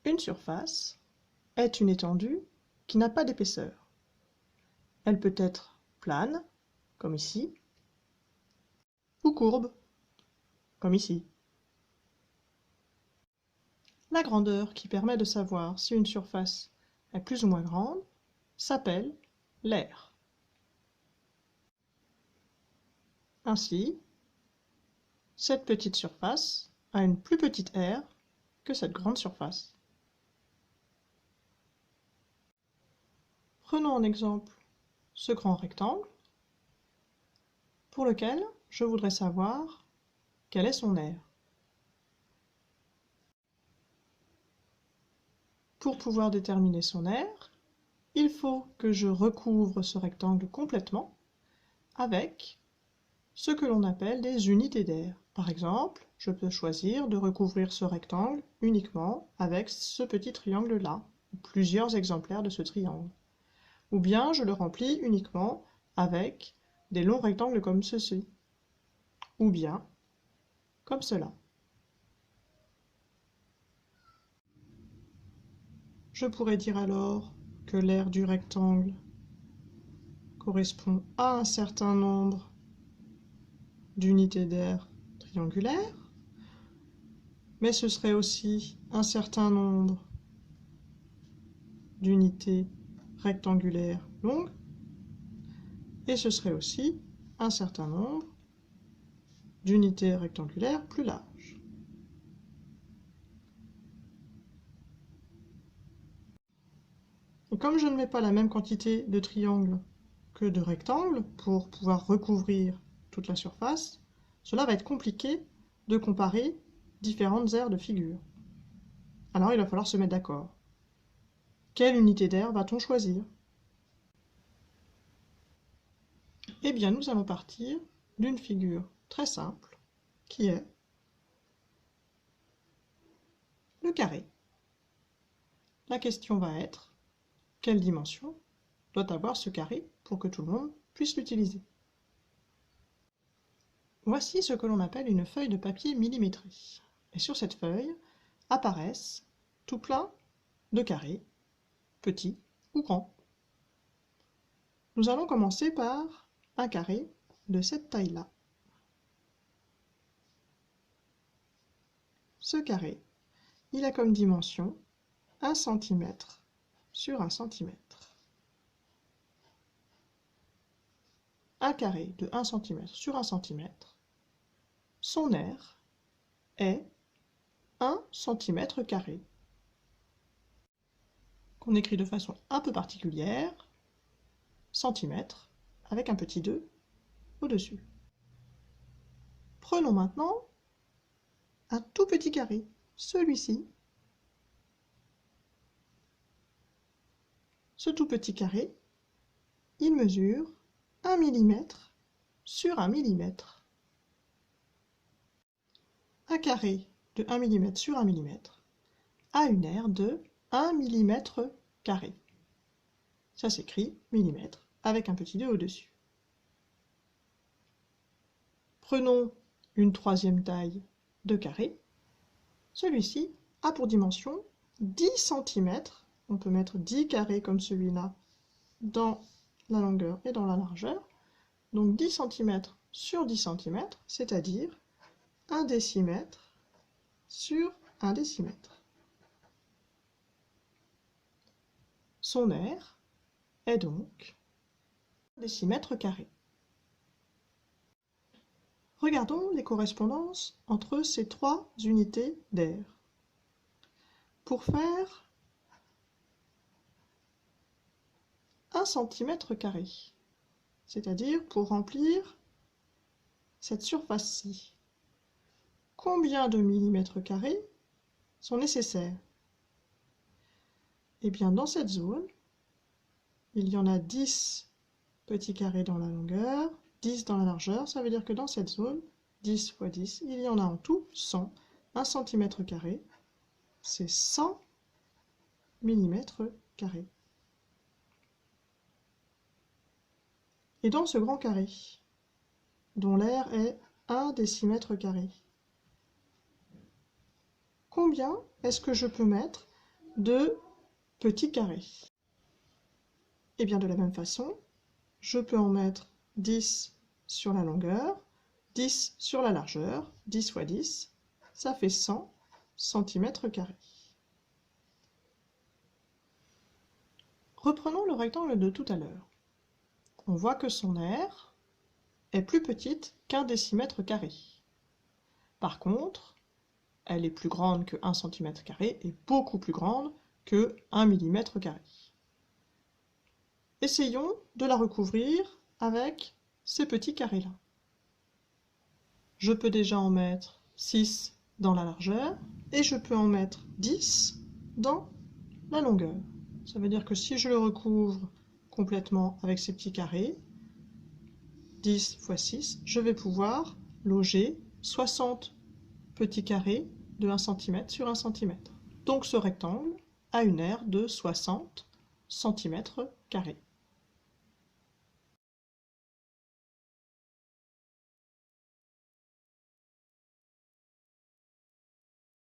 Une surface est une étendue qui n'a pas d'épaisseur. Elle peut être plane, comme ici, ou courbe, comme ici. La grandeur qui permet de savoir si une surface est plus ou moins grande s'appelle l'aire. Ainsi, cette petite surface a une plus petite aire que cette grande surface. Prenons en exemple ce grand rectangle pour lequel je voudrais savoir quelle est son aire. Pour pouvoir déterminer son aire, il faut que je recouvre ce rectangle complètement avec ce que l'on appelle des unités d'aire. Par exemple, je peux choisir de recouvrir ce rectangle uniquement avec ce petit triangle-là, ou plusieurs exemplaires de ce triangle. Ou bien je le remplis uniquement avec des longs rectangles comme ceci, ou bien comme cela. Je pourrais dire alors que l'aire du rectangle correspond à un certain nombre d'unités d'aire triangulaires, mais ce serait aussi un certain nombre d'unités rectangulaires longues, et ce serait aussi un certain nombre d'unités rectangulaires plus larges. Et comme je ne mets pas la même quantité de triangles que de rectangles pour pouvoir recouvrir toute la surface, cela va être compliqué de comparer différentes aires de figure. Alors il va falloir se mettre d'accord. Quelle unité d'aire va-t-on choisir? Eh bien, nous allons partir d'une figure très simple, qui est le carré. La question va être, quelle dimension doit avoir ce carré pour que tout le monde puisse l'utiliser? Voici ce que l'on appelle une feuille de papier millimétrée. Et sur cette feuille apparaissent tout plein de carrés, petits ou grands. Nous allons commencer par un carré de cette taille-là. Ce carré, il a comme dimension 1 cm sur 1 cm. Un carré de 1 cm sur 1 cm, son aire est 1 cm², qu'on écrit de façon un peu particulière, centimètre, avec un petit 2 au-dessus. Prenons maintenant un tout petit carré, celui-ci. Ce tout petit carré, il mesure 1 mm sur 1 mm. Un carré de 1 mm sur 1 mm a une aire de 1 mm². Ça s'écrit millimètre avec un petit 2 au-dessus. Prenons une troisième taille de carré. Celui-ci a pour dimension 10 cm. On peut mettre 10 carrés comme celui-là dans la longueur et dans la largeur. Donc 10 cm sur 10 cm, c'est-à-dire 1 décimètre sur 1 décimètre. Son aire est donc 1 décimètre². Regardons les correspondances entre ces trois unités d'aire. Pour faire 1 cm², c'est-à-dire pour remplir cette surface-ci, combien de millimètres carrés sont nécessaires? Eh bien, dans cette zone, il y en a 10 petits carrés dans la longueur, 10 dans la largeur. Ça veut dire que dans cette zone, 10 fois 10, il y en a en tout 100. 1 cm², c'est 100 mm². Et dans ce grand carré, dont l'aire est 1 décimètre², combien est-ce que je peux mettre de petits carrés. Et bien de la même façon, je peux en mettre 10 sur la longueur, 10 sur la largeur, 10 fois 10, ça fait 100 cm². Reprenons le rectangle de tout à l'heure. On voit que son aire est plus petite qu'1 décimètre². Par contre, elle est plus grande que 1 cm² et beaucoup plus grande que 1 mm². Essayons de la recouvrir avec ces petits carrés-là. Je peux déjà en mettre 6 dans la largeur et je peux en mettre 10 dans la longueur. Ça veut dire que si je le recouvre complètement avec ces petits carrés, 10 fois 6, je vais pouvoir loger 60 petits carrés de 1 cm sur 1 cm. Donc ce rectangle a une aire de 60 cm².